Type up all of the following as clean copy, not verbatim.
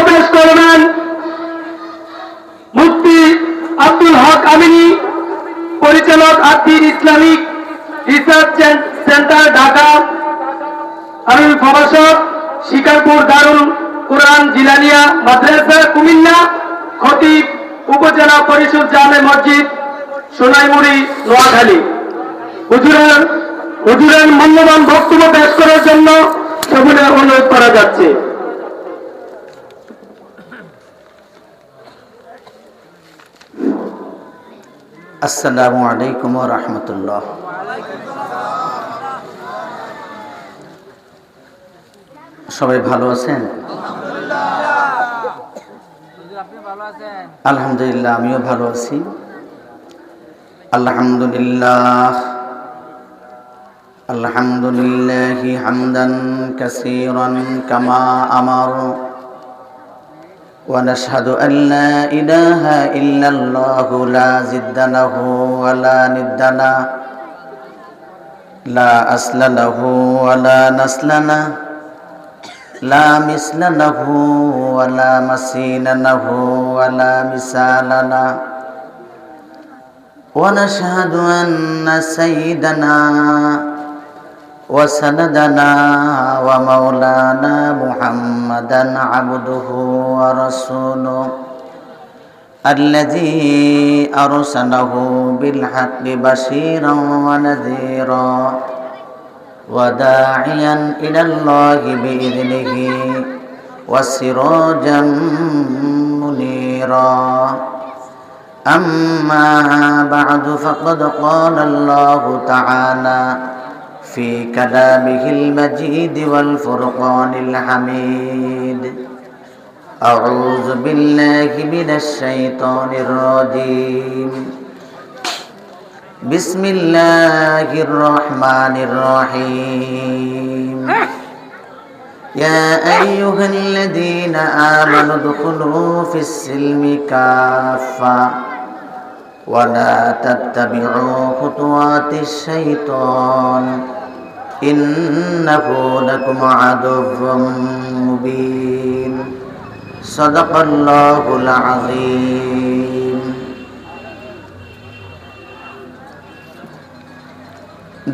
পেশ করবেন মুফতি আব্দুল হক আমিনী, পরিচালক আব্দির ইসলামিক রিসার্চ সেন্টার ঢাকা, আরুল প্রভাষক শিকারপুর দারুল কুরআন জিলানিয়া মাদ্রাসা কুমিল্লা, খতিব উপজেলা পরিষদ জামে মসজিদ সোনাইমুড়ি নোয়াখালী। হুজুরের মূল্যবান বক্তব্য পেশ করার জন্য সকলে অনুরোধ করা যাচ্ছে। আসসালামু আলাইকুম ওয়া রাহমাতুল্লাহ। সবাই ভালো আছেন? আলহামদুলিল্লাহ, আমিও ভালো আছি। আলহামদুলিল্লাহ আলহামদুলিল্লাহি হামদান কাসীরান কামা আমার ওয়া নাশহাদু আন লা ইলাহা ইল্লাল্লাহু লা জিদ্দা লাহু ওয়া লা নিদ্দা লাহু লা আসলা লাহু ওয়া লা নাসলা লাহু লা মিসলা লাহু ওয়া লা মাসিলা লাহু ওয়া লা মিসালা লাহু ওয়া নাশহাদু আন্না সাইয়্যিদানা ওয়া সানাদানা ওয়া মাওলানা মুহাম্মাদান আবদুহু ওয়া রাসূলুহু আল্লাযী আরসালাহু বিল হাক্কি বাশীরান ওয়া নাযীরা ওয়া দাঈয়ান ইলাল্লাহি বিইذনিহি ওয়া সিরাজাম মুনীরা। أما بعد فقد قال الله تعالى في كلامه المجيد والفرقان الحميد: أعوذ بالله من الشيطان الرجيم، بسم الله الرحمن الرحيم. يا أيها الذين آمنوا ادخلوا في السلم كافة ولا تتبعوا خطوات الشيطان إنه لكم عدو مبين. صدق الله العظيم.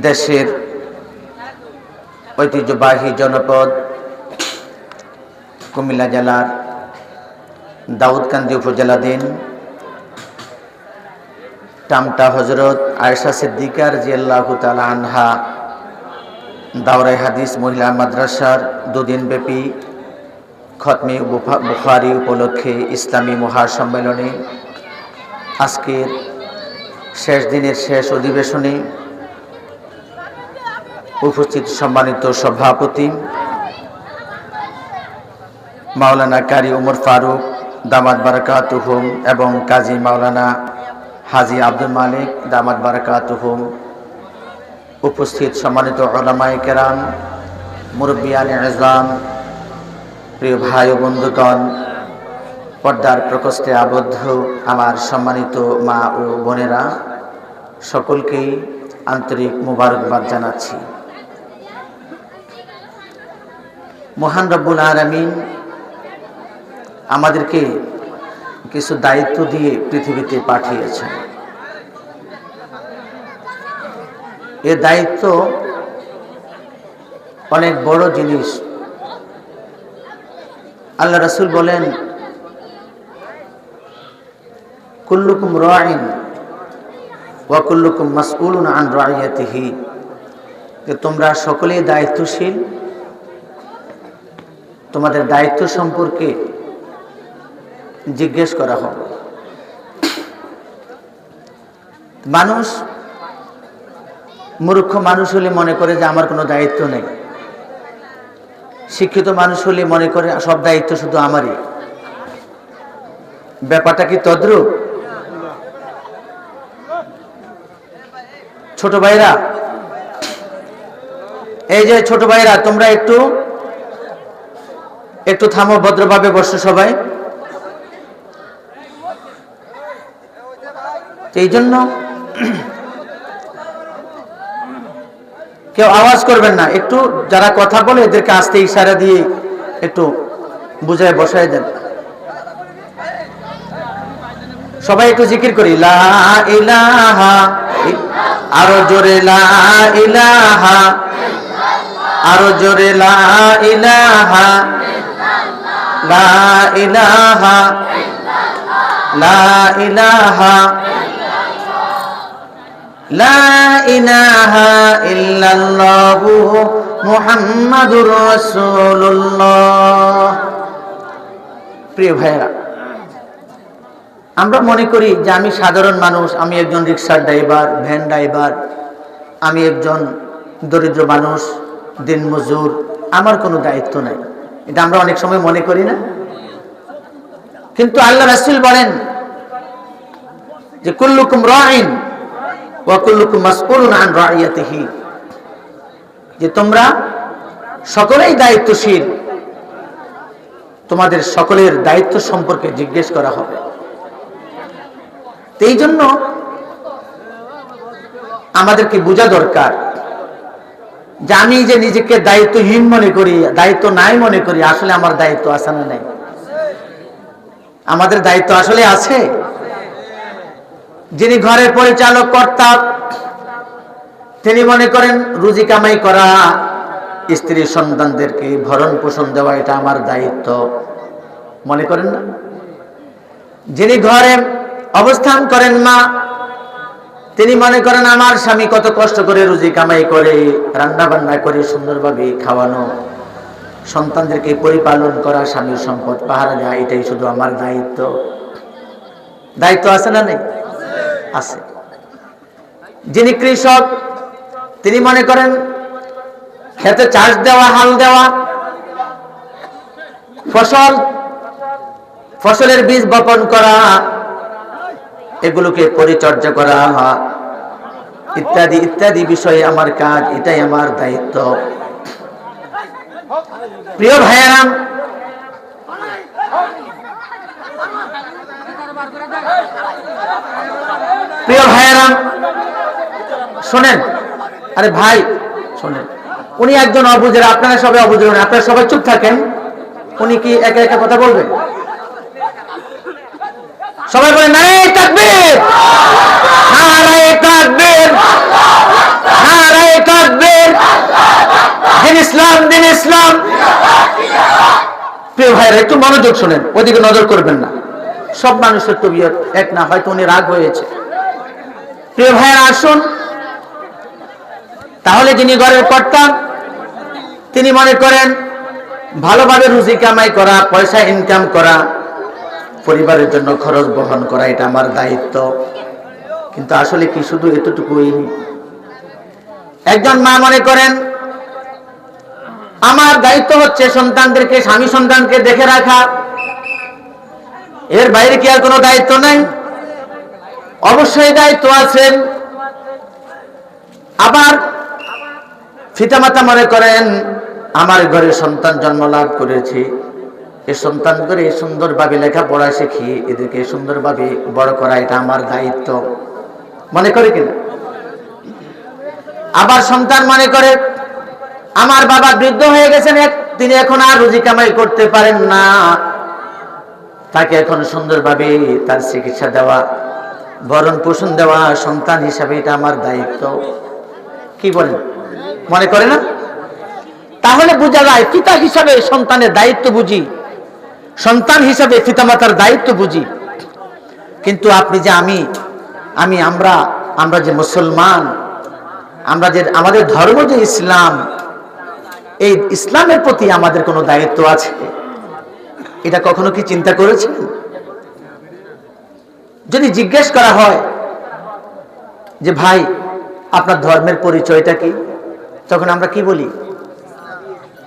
দেশের ঐতিহ্যবাহী জনপদ কুমিল্লা জেলার দাউদকান্দি উপজেলাধীন টামটা হযরত আয়েশা সিদ্দিকা রাদিয়াল্লাহু তাআলা আনহা দাওরায়ে হাদিস মহিলা মাদ্রাসার দুদিন ব্যাপী খতমে বুখারী উপলক্ষে ইসলামী মহাসম্মেলনে আজকের শেষ দিনের শেষ অধিবেশনে উপস্থিত সম্মানিত সভাপতি মাওলানা কারি ওমর ফারুক দামাত বারাকাতুহুম এবং কাজী মাওলানা হাজী আব্দুল মালিক দামাত বারাকাতুহুম, উপস্থিত সম্মানিত উলামায়ে কেরাম, মুরব্বিয়ানে আযম, প্রিয় ভাই ও বন্ধুগণ, পর্দার প্রকোষ্ঠে আবদ্ধ আমার সম্মানিত মা ও বোনেরা, সকলকেই আন্তরিক মোবারকবাদ জানাচ্ছি। মহান রব্বুল আলামিন আমাদেরকে কিছু দায়িত্ব দিয়ে পৃথিবীতে পাঠিয়েছেন। এ দায়িত্ব অনেক বড় জিনিস। আল্লাহ রাসূল বলেন, কুল্লুকুম রাঈন ওয়া কুল্লুকুম মাসউলুন আন রাইয়াতিহি, যে তোমরা সকলেই দায়িত্বশীল, তোমাদের দায়িত্ব সম্পর্কে জিজ্ঞেস করা হবে। মানুষ মূর্খ মানুষ হলে মনে করে যে আমার কোনো দায়িত্ব নেই, শিক্ষিত মানুষ হলে মনে করে সব দায়িত্ব শুধু আমারই। ব্যাপারটা কি তদ্রূপ? ছোট ভাইরা, এই যে ছোট ভাইরা, তোমরা একটু থামো, ভদ্রভাবে বসো সবাই। এই জন্য কেউ আওয়াজ করবেন না, একটু যারা কথা বলে এদেরকে আস্তে ইশারা দিয়ে একটু বুঝায় বসায় দেন। সবাই একটু জিকির করি, লা ইলাহা, আরো জোরে লা ইলাহা, আরো জোরে লা ইলাহা, লা ইলাহা, লা ইলাহা, লা ইলাহা ইল্লাল্লাহু মুহাম্মাদুর রাসূলুল্লাহ। প্রিয় ভাইরা, আমরা মনে করি যে আমি সাধারণ মানুষ, আমি একজন রিক্সার ড্রাইভার, ভ্যান ড্রাইভার, আমি একজন দরিদ্র মানুষ, দিনমজুর, আমার কোনো দায়িত্ব নাই। এটা আমরা অনেক সময় মনে করি না? কিন্তু আল্লাহ রাসূল বলেন যে কুল্লুকুম রাঈন ওয়া কুল্লুকুম মাসউলুন আন রাইয়াতিহি, যে তোমরা সকলেই দায়িত্বশীল, তোমাদের সকলের দায়িত্ব সম্পর্কে জিজ্ঞেস করা হবে। এই জন্য আমাদেরকে বোঝা দরকার যে আমি যে নিজেকে দায়িত্বহীন মনে করি, দায়িত্ব নাই মনে করি, আসলে আমার দায়িত্ব আছে না নাই? আমাদের দায়িত্ব আসলে আছে। যিনি ঘরের পরিচালক কর্তা, তিনি মনে করেন রুজি কামাই করা, স্ত্রী সন্তানদেরকে ভরণ পোষণ দেওয়া, এটা আমার দায়িত্ব, মনে করেন না? যিনি ঘরে অবস্থান করেন মা, তিনি মনে করেন আমার স্বামী কত কষ্ট করে রুজি কামাই করে, রান্না বান্না করে সুন্দরভাবে খাওয়ানো, সন্তানদেরকে পরিপালন করা, স্বামীর সম্পদ পাহারা দেওয়া, এটাই শুধু আমার দায়িত্ব। দায়িত্ব আছে না নেই? আছে। যিনি কৃষক, তিনি মনে করেন খেতে চাষ দেওয়া, হাল দেওয়া, ফসলের বীজ বপন করা, এগুলোকে পরিচর্যা করা, ইত্যাদি ইত্যাদি বিষয়ে আমার কাজ, এটাই আমার দায়িত্ব। প্রিয় ভাইয়েরা, প্রিয় ভাইয়েরা শোনেন, আরে ভাই শোনেন, উনি একজন অবুঝের, আপনারা সবাই অবুঝের, আপনারা সবাই চুপ থাকেন। উনি কি একা একা কথা বলবেন? সবাই বলেন নারে তাকবীর, নারে তাকবীর, নারে তাকবীর, দিন ইসলাম, দিন ইসলাম। প্রিয় ভাইরা একটু মনোযোগ শোনেন, ওদিকে নজর করবেন না। সব মানুষের তবিয়ত এক না, হয়তো উনি রাগ হয়েছে। প্রিয় ভাইরা আসুন, তাহলে যিনি ঘরের কর্তা, তিনি মনে করেন ভালোভাবে রুজি কামাই করা, পয়সা ইনকাম করা, পরিবারের জন্য খরচ বহন করা, এটা আমার দায়িত্ব। কিন্তু আসলে কি শুধু এতটুকুই? একজন মা মনে করেন আমার দায়িত্ব হচ্ছে সন্তানদেরকে, স্বামী সন্তানকে দেখে রাখা, এর বাইরে কি আর কোনো দায়িত্ব নাই? অবশ্যই দায়িত্ব আছেন। আবার পিতামাতা মনে করেন আমার ঘরে সন্তান জন্ম লাভ করেছি, এই সন্তান করে সুন্দরভাবে লেখাপড়া শিখিয়ে এদেরকে সুন্দরভাবে বড় করা, এটা আমার দায়িত্ব, মনে করে কিনা? আবার সন্তান মনে করে আমার বাবা বৃদ্ধ হয়ে গেছেন, তিনি এখন আর রুজি কামাই করতে পারেন না, তাকে এখন সুন্দরভাবে তার চিকিৎসা দেওয়া, ভরণ পোষণ দেওয়া, সন্তান হিসাবে এটা আমার দায়িত্ব। কি বলেন, মনে করে না? তাহলে বোঝা যায় পিতা হিসাবে সন্তানের দায়িত্ব বুঝি, সন্তান হিসাবে পিতামাতার দায়িত্ব বুঝি। কিন্তু আপনি যে আমরা যে মুসলমান, আমরা যে আমাদের ধর্ম যে ইসলাম, এই ইসলামের প্রতি আমাদের কোনো দায়িত্ব আছে? এটা কখনো কি চিন্তা করেছেন? যদি জিজ্ঞেস করা হয় যে ভাই আপনার ধর্মের পরিচয়টা কি, তখন আমরা কি বলি?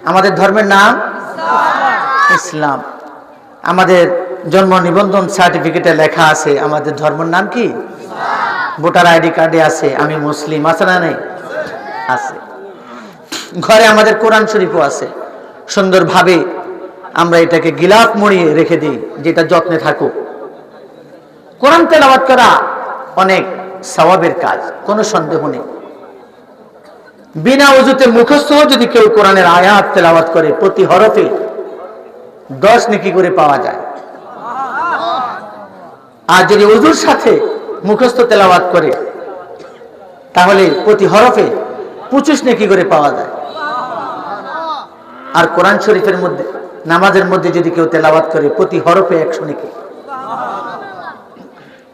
আমাদের ধর্মের নাম ইসলাম। আমাদের জন্ম নিবন্ধন সার্টিফিকেটে লেখা আছে আমাদের ধর্মের নাম কি? ভোটার আইডি কার্ডে আছে আমি মুসলিম, আছে না নেই? আছে। ঘরে আমাদের কোরআন শরীফও আছে, সুন্দরভাবে আমরা এটাকে গিলাফ মুড়িয়ে রেখে দিই, যেটা যত্নে থাকুক। কোরআন তেলাওয়াত করা অনেক সওয়াবের কাজ, কোনো সন্দেহ নেই। বিনা ওযুতে মুখস্থ যদি কেউ কোরআনের আয়াত তেলাওয়াত করে, প্রতি হরফে 10 নেকি করে পাওয়া যায়। আর যদি ওযুর সাথে মুখস্থ তেলাওয়াত করে তাহলে প্রতি হরফে 25 নেকি করে পাওয়া যায়। আর কোরআন শরীফের মধ্যে নামাজের মধ্যে যদি কেউ তেলাওয়াত করে প্রতি হরফে 100 নেকি।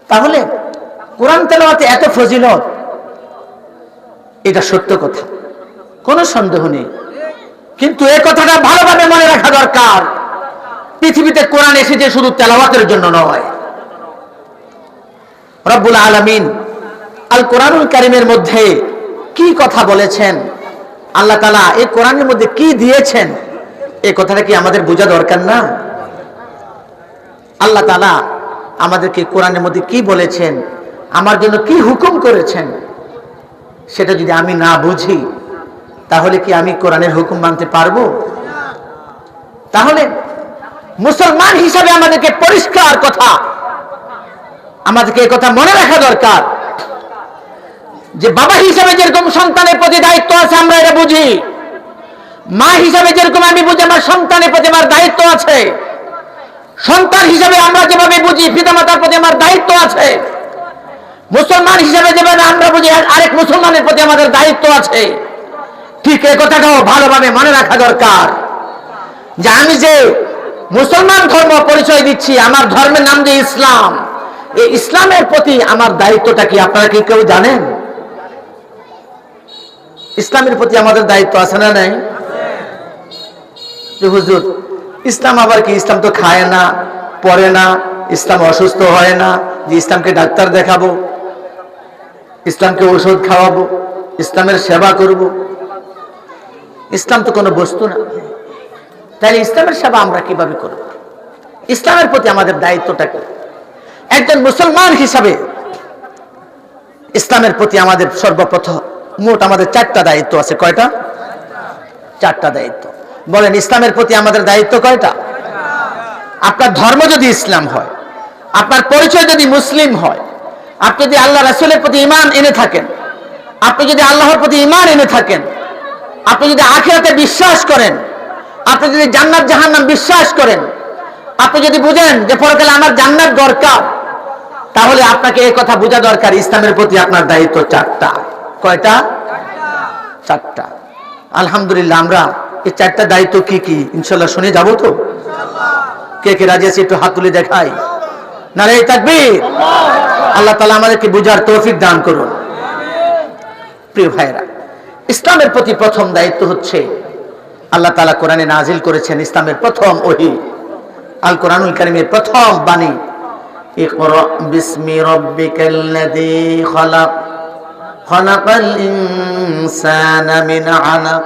তাহলে কোরআন তেলাওয়াতে এত ফজিলত, এটা সত্য কথা, কোনো সন্দেহ নেই। কিন্তু এই কথাটা ভালোভাবে মনে রাখা দরকার, পৃথিবীতে কোরআন এসেছে শুধু তেলাওয়াতের জন্য নয়। রব্বুল আলামিন আল কোরআনুল কারীমের মধ্যে কি কথা বলেছেন, আল্লাহ তাআলা এই কোরআনের মধ্যে কি দিয়েছেন, এই কথাটা কি আমাদের বোঝা দরকার না? আল্লাহ তাআলা আমাদেরকে কোরআনের মধ্যে কি বলেছেন, আমার জন্য কি হুকুম করেছেন, সেটা যদি আমি না বুঝি তাহলে কি আমি কোরআনের হুকুম মানতে পারবো? তাহলে মুসলমান হিসাবে আমাদেরকে পরিষ্কার কথা, আমাদেরকে এই কথা মনে রাখা দরকার যে বাবা হিসাবে যেরকম সন্তানের প্রতি দায়িত্ব আছে আমরা এটা বুঝি, মা হিসাবে যেরকম আমি বুঝি আমার সন্তানের প্রতি আমার দায়িত্ব আছে, সন্তান হিসাবে আমরা যেভাবে বুঝি পিতামাতার প্রতি আমার দায়িত্ব আছে, মুসলমান হিসাবে যেভাবে আমরা বুঝি আরেক মুসলমানের প্রতি আমাদের দায়িত্ব আছে। ঠিক এই কথাটাও ভালোভাবে মনে রাখা দরকার যে আমি যে মুসলমান ধর্ম পরিচয় দিচ্ছি, আমার ধর্মের নাম যে ইসলাম, এই ইসলামের প্রতি আমার দায়িত্বটা কি আপনারা কি কেউ জানেন? ইসলামের প্রতি আমাদের দায়িত্ব আছে না নাই? যে হুজুর ইসলাম আবার কি, ইসলাম তো খায় না, পড়ে না, ইসলাম অসুস্থ হয় না, যে ইসলামকে ডাক্তার দেখাবো, ইসলামকে ঔষধ খাওয়াবো, ইসলামের সেবা করব। ইসলাম তো কোনো বস্তু না, তাহলে ইসলামের সেবা আমরা কিভাবে করব? ইসলামের প্রতি আমাদের দায়িত্বটা কি? একজন মুসলমান হিসাবে ইসলামের প্রতি আমাদের সর্বপ্রথম মোট আমাদের 4টা দায়িত্ব আছে। কয়টা? 4টা দায়িত্ব। বলেন ইসলামের প্রতি আমাদের দায়িত্ব কয়টা? আপনার ধর্ম যদি ইসলাম হয়, আপনার পরিচয় যদি মুসলিম হয়, আপনি যদি আল্লাহ রাসূলের প্রতি ঈমান এনে থাকেন, আপনি যদি আল্লাহর প্রতি ঈমান এনে থাকেন, আপনি যদি আখিরাতে বিশ্বাস করেন, আপনি যদি জান্নাত জাহান্নাম বিশ্বাস করেন, আপনি যদি বুঝেন যে পরকালে আমার জান্নাত দরকার, তাহলে আপনাকে এই কথা বোঝা দরকার ইসলামের প্রতি আপনার দায়িত্ব 4টা। কয়টা? 4টা। আলহামদুলিল্লাহ আমরা এই 4টা দায়িত্ব কি কি ইনশাআল্লাহ শুনে যাব তো? কে কে রাজি আছে একটু হাত তুলে দেখাই। নারে তাকবীর। আল্লাহ তাআলা আমাদেরকে বুঝার তৌফিক দান করুন। প্রিয় ভাইরা, ইসলামের প্রতি প্রথম দায়িত্ব হচ্ছে আল্লাহ তাআলা কোরআনে নাজিল করেছেন ইসলামের প্রথম ওহী, আল কোরআনুল কারীমের প্রথম বাণী, ইকরা বিসমি রাব্বিকাল্লাযী খালাক খালাকাল ইনসানা মিন আলাক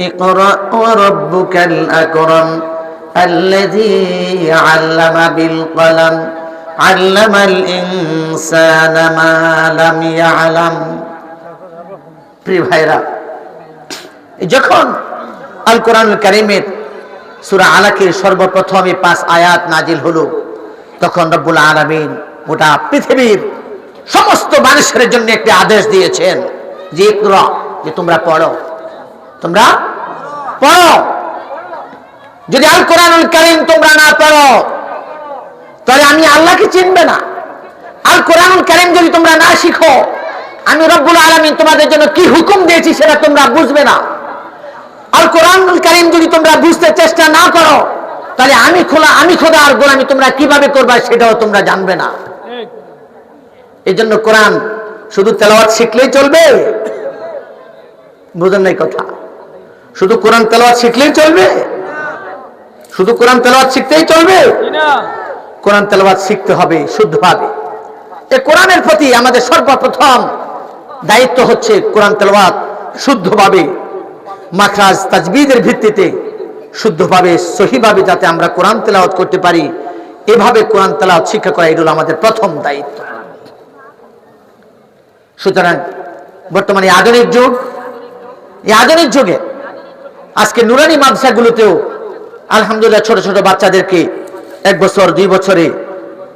ইকরা ওয়া রাব্বুকাল আকরাম আল্লাযী আল্লামা বিল কলম আল্লামাল ইনসানা মা লাম ইয়ালাম। প্রিয় ভাইরা, যখন আল কোরআনুল কারীমের সূরা আলাকের সর্বপ্রথম 5 আয়াত নাজিল হলো, তখন রব্বুল আলামিন গোটা পৃথিবীর সমস্ত মানুষের জন্য একটি আদেশ দিয়েছেন যে ইকরা, যে তোমরা পড়ো, তোমরা পড়ো। যদি আল কোরআনুল কারীম তোমরা না পড়ো তাহলে আমি আল্লাহকে চিনবে না। আল কোরআনুল কারীম যদি তোমরা না শিখো, আমি রব্বুল আলামিন তোমাদের জন্য কি হুকুম দিয়েছি সেটা তোমরা বুঝবে না। আল কোরআনুল কারীম যদি তোমরা বুঝতে চেষ্টা না করো, তাহলে আমি খোদা আর গোলামি তোমরা কিভাবে করবা সেটাও তোমরা জানবে না। এই জন্য কোরআন শুধু তেলাওয়াত শিখলেই চলবে? বুঝেন নাই কথা? শুধু কোরআন তেলাওয়াত শিখলেই চলবে? শুধু কোরআন তেলাওয়াত শিখতেই চলবে? কোরআন তেলাওয়াত শিখতে হবে শুদ্ধভাবে। এই কোরআনের প্রতি আমাদের সর্বপ্রথম দায়িত্ব হচ্ছে কোরআন তেলাওয়াত শুদ্ধভাবে, মাখরাজ তাজবিদের ভিত্তিতে শুদ্ধভাবে সহিভাবে যাতে আমরা কোরআন তেলাওয়াত করতে পারি, এভাবে কোরআন তেলাওয়াত শিক্ষা করা এগুলো আমাদের প্রথম দায়িত্ব। সুতরাং বর্তমানে আধুনিক যুগ, এই আধুনিক যুগে আজকে নুরানি মাদ্রাসাগুলোতেও আলহামদুলিল্লাহ ছোট ছোট বাচ্চাদেরকে 1 বছর 2 বছরে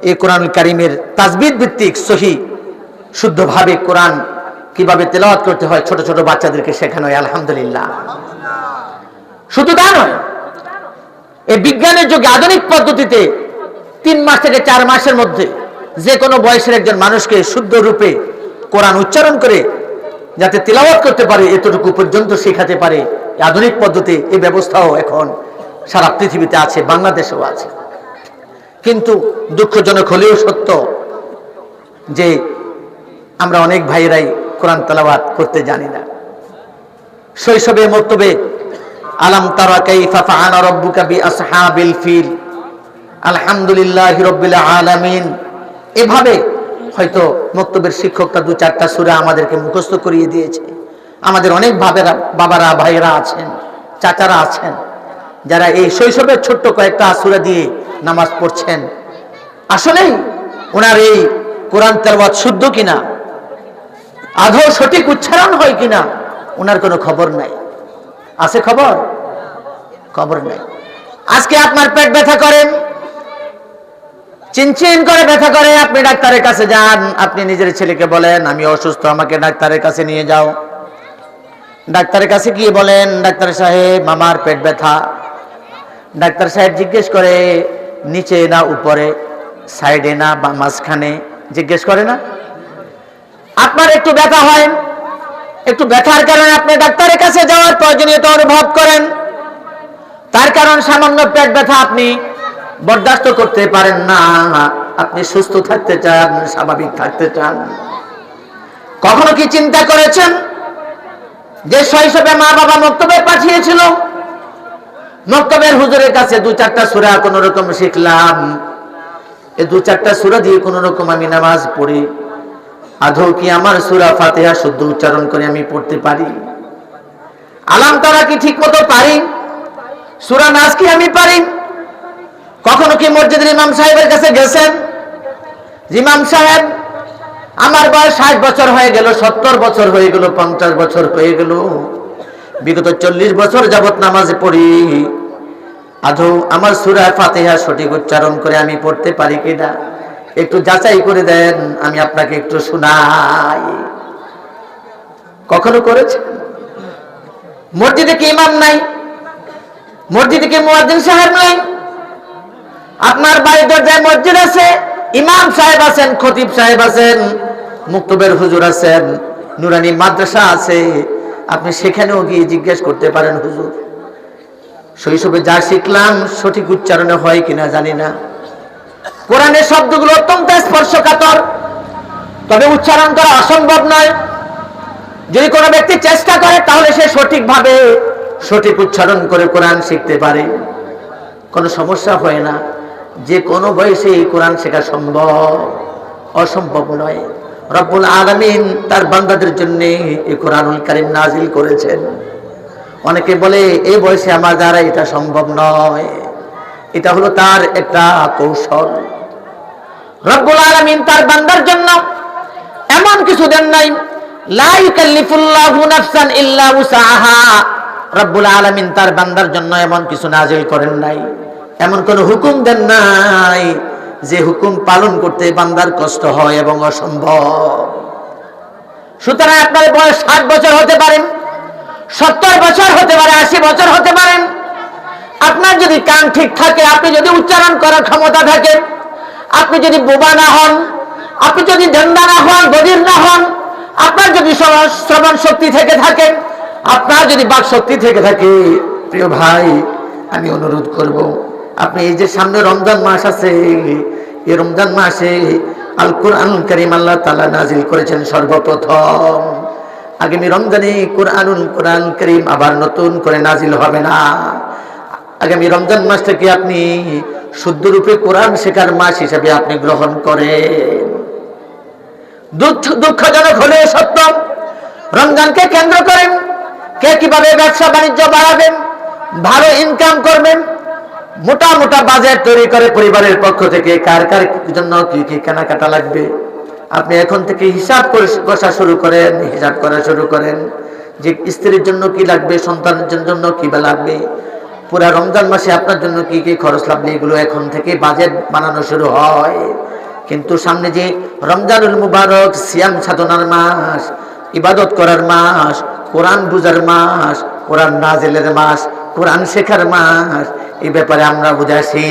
এই কোরআনুল কারীমের তাজবিদ ভিত্তিক সহি শুদ্ধভাবে কোরআন কিভাবে তেলাওয়াত করতে হয় ছোট ছোট বাচ্চাদেরকে শেখানো হয় আলহামদুলিল্লাহ। শুধু তা নয়, এই বিজ্ঞানের যুগে আধুনিক পদ্ধতিতে 3 মাস থেকে 4 মাসের মধ্যে যে কোনো বয়সের একজন মানুষকে শুদ্ধ রূপে কোরআন উচ্চারণ করে যাতে তিলাওয়াত করতে পারে এতটুকু পর্যন্ত শেখাতে পারে আধুনিক পদ্ধতি এই ব্যবস্থাও এখন সারা পৃথিবীতে আছে, বাংলাদেশেও আছে। কিন্তু দুঃখজনক হলেও সত্য যে আমরা অনেক ভাইয়েরাই কোরআন তেলাওয়াত করতে জানি না। শৈশবে মক্তবে আলাম তারা কাইফা ফাআলা রাব্বুকা বিআসহাবিল ফিল, আলহামদুলিল্লাহি রাব্বিল আলামিন, এভাবে হয়তো মক্তবের শিক্ষকরা 2-4টা সূরা আমাদেরকে মুখস্থ করিয়ে দিয়েছে। আমাদের অনেক বাবারা ভাইয়েরা আছেন, চাচারা আছেন যারা এই শৈশবের ছোট্ট কয়েকটা সূরা দিয়ে নামাজ পড়ছেন। আসলেই ওনার এই কোরআন তেলাওয়াত শুদ্ধ কিনা, আদৌ সঠিক উচ্চারণ হয় কিনা ওনার কোনো খবর নাই। আছে খবর? খবর নাই। আজকে আপনার পেট ব্যথা করেন, চিনচিন করে ব্যথা করে, আপনি ডাক্তারের কাছে যান, আপনি নিজের ছেলেকে বলেন আমি অসুস্থ, আমাকে ডাক্তারের কাছে নিয়ে যাও। ডাক্তারের কাছে গিয়ে বলেন ডাক্তার সাহেব আমার পেট ব্যথা। ডাক্তার সাহেব জিজ্ঞেস করে নিচে না উপরে, সাইডে না বা মাঝখানে, জিজ্ঞেস করে না? আপনার একটু ব্যথা হয়, একটু ব্যথার কারণে আপনি ডাক্তারের কাছে যাওয়ার প্রয়োজনীয়তা অনুভব করেন, তার কারণ সামান্য পেট ব্যথা আপনি বরদাস্ত করতে পারেন না, আপনি সুস্থ থাকতে চান, স্বাভাবিক থাকতে চান। কখনো কি চিন্তা করেছেন যে শৈশবে মা বাবা মক্তবে পাঠিয়েছিল, মক্তবের হুজুরের কাছে 2-4টা সূরা কোন রকম শিখলাম, এই 2-4টা সূরা দিয়ে কোন রকম আমি নামাজ পড়ি, আদৌ কি আমার সূরা ফাতিহা শুদ্ধ উচ্চারণ করে আমি পড়তে পারি? আলাম তারা কি ঠিক মতো পারি? সূরা নাস কি আমি পারি? কখনো কি মসজিদের ইমাম সাহেবের কাছে গেছেন, ইমাম সাহেব আমার বয়স 60 বছর হয়ে গেল, 70 বছর হয়ে গেল, 50 বছর হয়ে গেল, বিগত 40 বছর যাবত নামাজ পড়ি, আদৌ আমার সূরা ফাতিহা সঠিক উচ্চারণ করে আমি পড়তে পারি কিনা একটু যাচাই করে দেন, আমি আপনাকে একটু শোনাই। কখনো করেছে? মসজিদে কি ইমাম নাই? মসজিদে কি মুয়াজ্জিন সাহেব নাই? আপনার বাড়ির দরজায় মসজিদ আছে, ইমাম সাহেব আছেন, খতিব সাহেব আছেন, মুক্তবের হুজুর আছেন, নুরানি মাদ্রাসা আছে, আপনি সেখানেও গিয়ে জিজ্ঞেস করতে পারেন হুজুর শৈশবে যা শিখলাম সঠিক উচ্চারণে হয় কিনা জানি না। কোরআনের শব্দগুলো অত্যন্ত স্পর্শকাতর, তবে উচ্চারণ করা অসম্ভব নয়। যদি কোনো ব্যক্তি চেষ্টা করে তাহলে সে সঠিকভাবে সঠিক উচ্চারণ করে কোরআন শিখতে পারে, কোনো সমস্যা হয় না। যে কোনো বয়সে কোরআন শেখা সম্ভব, অসম্ভব নয়। রব্বুল আলামিন তার বান্দাদের জন্য এই কোরআনুল কারীম নাজিল করেছেন। অনেকে বলে এই বয়সে আমার দ্বারা এটা সম্ভব নয়, এটা হলো তার একটা কৌশল। রব্বুল আলামিন তার বান্দার জন্য এমন কিছু দেন নাই, লা ইউকাল্লিফুল্লাহু নাফসান ইল্লা উসআহা। রব্বুল আলামিন তার বান্দার জন্য এমন কিছু নাজিল করেন নাই, এমন কোন হুকুম দেন নাই যে হুকুম পালন করতে বান্দার কষ্ট হয় এবং অসম্ভব। সুতরাং আপনার বয়স 60 বছর হতে পারেন, 70 বছর হতে পারে, 80 বছর হতে পারেন। আপনার যদি কান ঠিক থাকে, আপনি যদি উচ্চারণ করার ক্ষমতা থাকে, আপনি যদি বোবা না হন, আপনি যদি ধান্দা না হন, বধির না হন, আপনার যদি শ্রবণ শক্তি থেকে থাকে, আপনার যদি বাক শক্তি থেকে থাকে, প্রিয় ভাই আমি অনুরোধ করব আপনি এই যে সামনে রমজান মাস আছে, এই রমজান মাসে আল কোরআনুল কারীম আল্লাহ তাআলা নাজিল করেছেন সর্বপ্রথম। আগামী রমজানে কোরআন কারীম আবার নতুন করে নাজিল হবে না। আগামী রমজান মাসটাকে আপনি শুদ্ধ রূপে কোরআন শেখার মাস হিসেবে আপনি গ্রহণ করেন। দুঃখজনক হলে সত্য, রমজানকে কেন্দ্র করেন কে কিভাবে ব্যবসা বাণিজ্য বাড়াবেন, ভালো ইনকাম করবেন, মোটা মোটা বাজেট তৈরি করে পরিবারের পক্ষ থেকে কার কার জন্য কি কি কেনাকাটা লাগবে আপনি এখন থেকে হিসাব কষা শুরু করেন, হিসাব করা শুরু করেন যে স্ত্রীর জন্য কি লাগবে, সন্তানের জন্য কি লাগবে, পুরা রমজান মাসে আপনার জন্য কি কি খরচ লাগবে, এগুলো এখন থেকে বাজেট বানানো শুরু হয়। কিন্তু সামনে যে রমজানুল মুবারক, সিয়াম সাধনার মাস, ইবাদত করার মাস, কোরআন বুঝার মাস, কোরআন নাজিলের মাস, কোরআন শেখার মাস, এই ব্যাপারে আমরা বুঝাছি।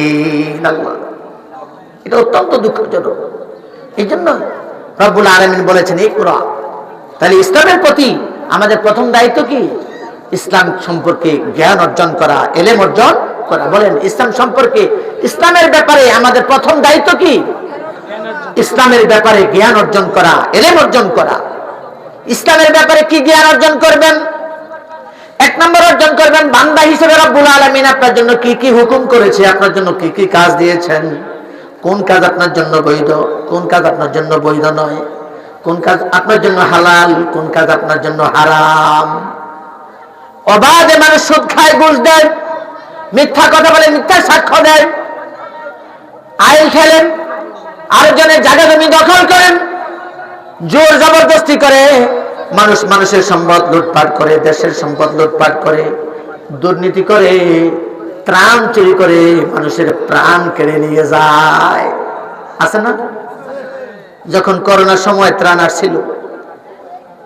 এটা অত্যন্ত দুঃখজনক। এই জন্য রব্বুল আলামিন বলেছেন ইকরা। তাহলে ইসলামের প্রতি আমাদের প্রথম দায়িত্ব কি? ইসলাম সম্পর্কে জ্ঞান অর্জন করা, ইলম অর্জন করা। বলেন ইসলাম সম্পর্কে, ইসলামের ব্যাপারে আমাদের প্রথম দায়িত্ব কি? ইসলামের ব্যাপারে জ্ঞান অর্জন করা, ইলম অর্জন করা। ইসলামের ব্যাপারে কি জ্ঞান অর্জন করবেন? এক নম্বর অর্জন করবেন বান্দা হিসেবে রব্বুল আলামিন আপনার জন্য কি কি হুকুম করেছে, আপনার জন্য কি কি কাজ দিয়েছেন, কোন কাজ আপনার জন্য বৈধ, কোন কাজ আপনার জন্য বৈধ নয়, কোন কাজ আপনার জন্য হালাল, কোন কাজ আপনার জন্য হারাম। অবাধে মানুষ সুদ খায়, ঘুষ দেয়, মিথ্যা কথা বলে, মিথ্যা সাক্ষ্য দেয়, আইল খেলেন, আরেকজনের জায়গা জমি দখল করেন, জোর জবরদস্তি করে, মানুষের সম্পদ লুটপাট করে, দেশের সম্পদ লুটপাট করে, দুর্নীতি করে, ত্রাণ চুরি করে, মানুষের প্রাণ কেড়ে নিয়ে যায়। আছে না? যখন করোনার সময় ত্রাণ আসছিল,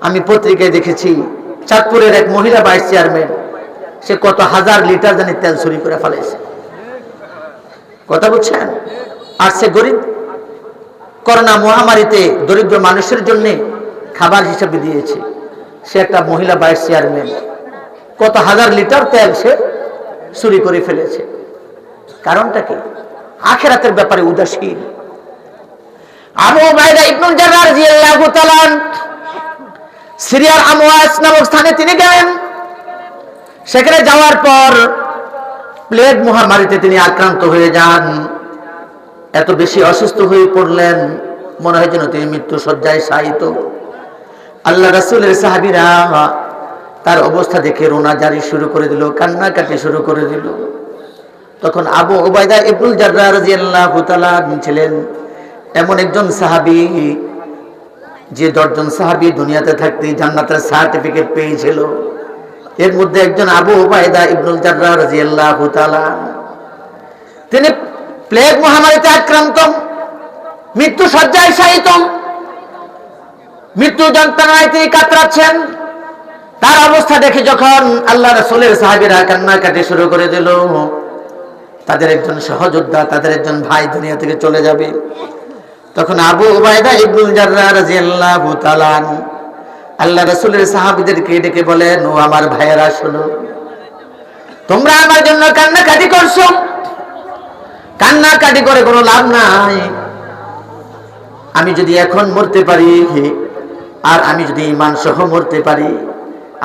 আমি পত্রিকায় দেখেছি চাঁদপুরের এক মহিলা ভাইস চেয়ারম্যান, সে কত হাজার লিটার জানি তেল চুরি করে ফেলেছে। কথা বুঝছেন? আর সে গরিব, করোনা মহামারীতে দরিদ্র মানুষের জন্য খাবার হিসেবে দিয়েছে। সে একটা মহিলা ভাইস চেয়ারম্যান, কত হাজার লিটার তেল সে চুরি করে ফেলেছে। কারণটা কি? আখিরাতের ব্যাপারে উদাসীন। আবু উবাইদা ইবনুল জাররাহ রাদিয়াল্লাহু তাআলা সিরিয়ার আমওয়াস নামক স্থানে তিনি গেলেন। সেখানে যাওয়ার পর প্লেগ মহামারীতে তিনি আক্রান্ত হয়ে যান। এত বেশি অসুস্থ হয়ে পড়লেন, মনে হয় যেন তিনি মৃত্যু শয্যায় শায়িত। আল্লাহ রাসূলের সাহাবীরা তার অবস্থা দেখে রোনাজারি শুরু করে দিল, কান্নাকাটি শুরু করে দিল। তখন আবু উবাইদা ইবনুল জাররাহ রাদিয়াল্লাহু তাআলা ছিলেন এমন একজন সাহাবী, যে 10 জন সাহাবী দুনিয়াতে থাকতে জান্নাতের সার্টিফিকেট পেয়েছিল। এর মধ্যে একজন আবু উবাইদা ইবনুল জাররাহ রাদিয়াল্লাহু তাআলা, তিনি প্লেগ মহামারীতে আক্রান্ত, মৃত্যু শয্যায় শায়িত, মৃত্যু যন্ত্রণায় তিনি কাতরাচ্ছেন। তার অবস্থা দেখে যখন আল্লাহ রাসূলের সাহাবীরা কান্নাকাটি শুরু করে দিল, তাদের একজন সহযোদ্ধা, তাদের একজন ভাই দুনিয়া থেকে চলে যাবে, তখন আবু উবাইদা ইবনুল জাররাহ রাদিয়াল্লাহু তাআলা আল্লাহ রাসূলের সাহাবীদেরকে ডেকে বলেন, ও আমার ভাইয়েরা শোনো, তোমরা আমার জন্য কান্নাকাটি করছো, কান্নাকাটি করে কোনো লাভ নাই। আমি যদি এখন মরতে পারি, আর আমি যদি ঈমান সহ মরতে পারি,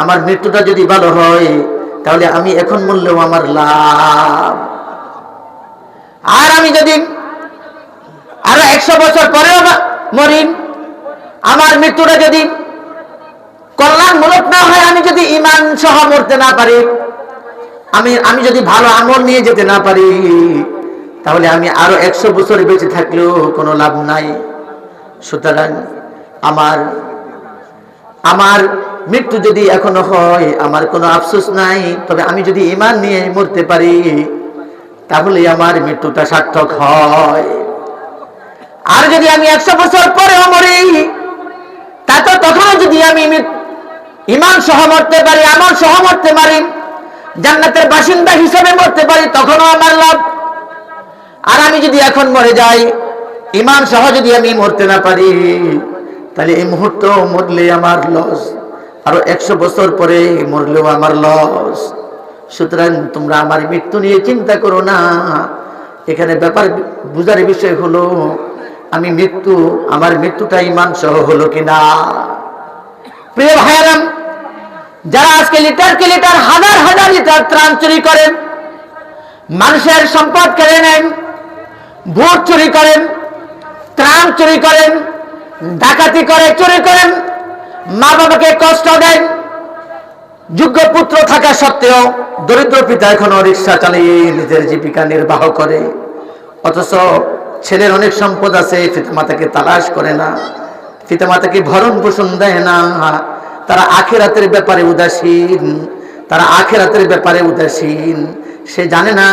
আমার মৃত্যুটা যদি ভালো হয়, তাহলে আমি এখন মরলেও আমার লাভ। আর আমি যদি আরো 100 বছর পরেও মরি, আমার মৃত্যুটা যদি কল্যাণমূলক না হয়, আমি যদি ঈমান সহ মরতে না পারি, আমি যদি ভালো আমল নিয়ে যেতে না পারি, তাহলে আমি আরো 100 বছর বেঁচে থাকলেও কোনো লাভ নাই। সুতরাং আমার মৃত্যু যদি এখনো হয়, আমার কোনো আফসোস নাই। তবে আমি যদি ঈমান নিয়ে মরতে পারি, তাহলে আমার মৃত্যুটা সার্থক হয়। আর যদি আমি 100 বছর পরেও মরি, তা তো তখনও যদি আমি ঈমান সহ মরতে পারি, আমল সহ মরতে পারি, জান্নাতের বাসিন্দা হিসেবে মরতে পারি, তখনও আমার লাভ। আর আমি যদি এখন মরে যাই, ঈমান সহ যদি আমি মরতে না পারি, তাহলে এই মুহূর্তে মরলে আমার লস, আরো 100 বছর পরে মরলেও আমার লস। সুতরাং তোমরা আমার মৃত্যু নিয়ে চিন্তা করো না। এখানে ব্যাপার বুঝার বিষয় হলো আমার মৃত্যুটা ঈমান সহ হলো কিনা। প্রিয় ভাইয়েরা, যারা আজকে লিটার কে লিটার, হাজার হাজার লিটার ত্রাণ চুরি করেন, মানুষের সম্পদ কেড়ে নেন, ভোট চুরি করেন, ত্রাণ চুরি করেন, ডাকাতি করে চুরি করেন, মা বাবাকে কষ্ট দেন, যোগ্য পুত্র থাকা সত্ত্বেও দরিদ্র পিতা এখনো রিক্সা চালিয়ে নিজের জীবিকা নির্বাহ করে, অথচ ছেলের অনেক সম্পদ আছে, পিতামাতাকে তালাশ করে না, পিতামাতাকে ভরণ পোষণ দেয় না। তারা আখিরাতের ব্যাপারে উদাসীন, সে জানে না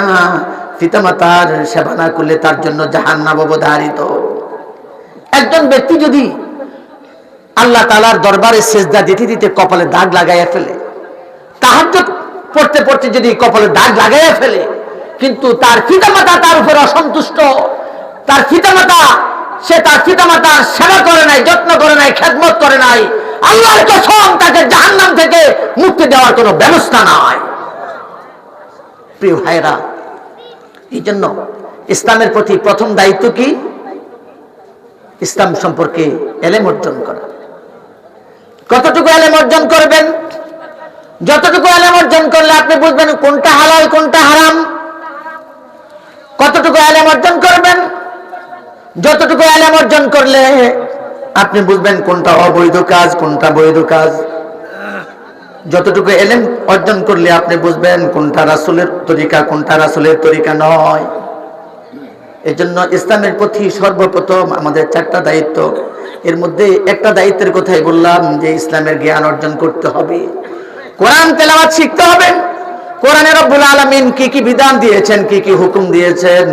পিতামাতার সেবা না করলে তার জন্য জাহান্নাম অবধারিত। একজন ব্যক্তি যদি আল্লাহ তাআলার দরবারে সিজদা দিতে দিতে কপালে দাগ লাগাইয়া ফেলে, তাহাজ্জুদ পড়তে পড়তে যদি কপালে দাগ লাগাইয়া ফেলে, কিন্তু তার পিতামাতা তার উপর অসন্তুষ্ট, তার পিতামাতা সে তার পিতামাতার সেবা করে নাই, যত্ন করে নাই, খেদমত করে নাই, আল্লাহর কসম তাকে জাহান্নাম থেকে মুক্তি দেওয়ার কোনো ব্যবস্থা নাই। প্রিয় ভাইরা, এই জন্য ইসলামের প্রতি প্রথম দায়িত্ব কি? ইসলাম সম্পর্কে এলেম অর্জন করা। কতটুকু এলেম অর্জন করবেন? যতটুকু এলেম অর্জন করলে আপনি বুঝবেন কোনটা হালাল কোনটা হারাম। কতটুকু এলেম অর্জন করবেন? যতটুকু এলেম অর্জন করলে আপনি বুঝবেন কোনটা অবৈধ কাজ কোনটা বৈধ কাজ। যতটুকু এলেম অর্জন করলে আপনি বুঝবেন কোনটা রাসূলের তরিকা কোনটা রাসূলের তরিকা নয়। এজন্য ইসলামের প্রতি সর্বপ্রথম আমাদের 4টা দায়িত্ব। এর মধ্যে একটা দায়িত্বের কথাই বললাম যে ইসলামের জ্ঞান অর্জন করতে হবে, কোরআন তেলাওয়াত শিখতে হবে। কোরআনে রব্বুল আলামিন কি কি বিধান দিয়েছেন, কি কি হুকুম দিয়েছেন,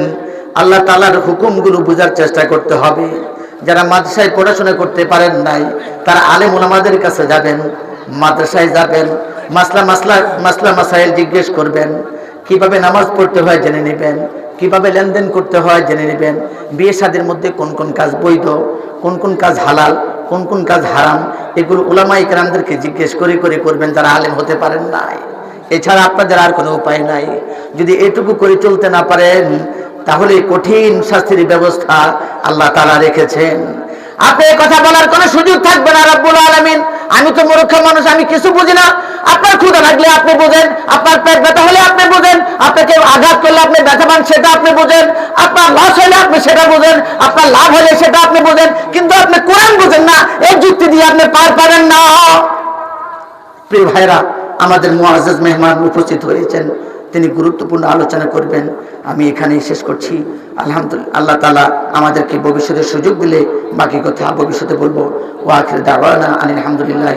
আল্লাহ তাআলার হুকুমগুলো বোঝার চেষ্টা করতে হবে। যারা মাদ্রাসায় পড়াশোনা করতে পারেন নাই তারা আলেম ওলামাদের কাছে যাবেন, মাদ্রাসায় যাবেন, মাসলা মাসাইল জিজ্ঞেস করবেন, কিভাবে নামাজ পড়তে হয় জেনে নেবেন, কিভাবে লেনদেন করতে হয় জেনে নেবেন, বিয়ে শাদীর মধ্যে কোন কোন কাজ বৈধ, কোন কোন কাজ হালাল, কোন কোন কাজ হারাম, এগুলো উলামায়ে কেরামদেরকে জিজ্ঞেস করে করে করবেন যারা আলেম হতে পারেন নাই। এছাড়া আপনাদের আর কোনো উপায় নাই। যদি এটুকু করে চলতে না পারেন তাহলে কঠিন শাস্তির ব্যবস্থা আল্লাহ তাআলা রেখেছেন। আপনি এই কথা বলার কোনো সুযোগ থাকবে না। রব্বুল আলামিন, আমি তো মূর্খ মানুষ, আমি কিছু বুঝি না। আপনার ক্ষুধা লাগলে আপনি বুঝেন, আপনার পেট ব্যথা হলে আপনি বুঝেন, আপনাকে আঘাত করলে আপনি ব্যথা পান সেটা আপনি বুঝেন, আপনার লস হলে আপনি সেটা বুঝেন, আপনার লাভ হলে সেটা আপনি বুঝেন, কিন্তু আপনি কোরআন বুঝেন না। এই যুক্তি দিয়ে আপনি পার পাবেন না। প্রিয় ভাইরা, আমাদের মুআজ্জাজ মেহমান উপস্থিত হয়েছেন, তিনি গুরুত্বপূর্ণ আলোচনা করবেন। আমি এখানেই শেষ করছি। আলহামদুলিল্লাহ, আল্লাহ তাআলা আমাদেরকে ভবিষ্যতে সুযোগ দিলে বাকি কথা ভবিষ্যতে বলবো। ওয়া আখির দাওয়ানা আনিল হামদুলিল্লাহ।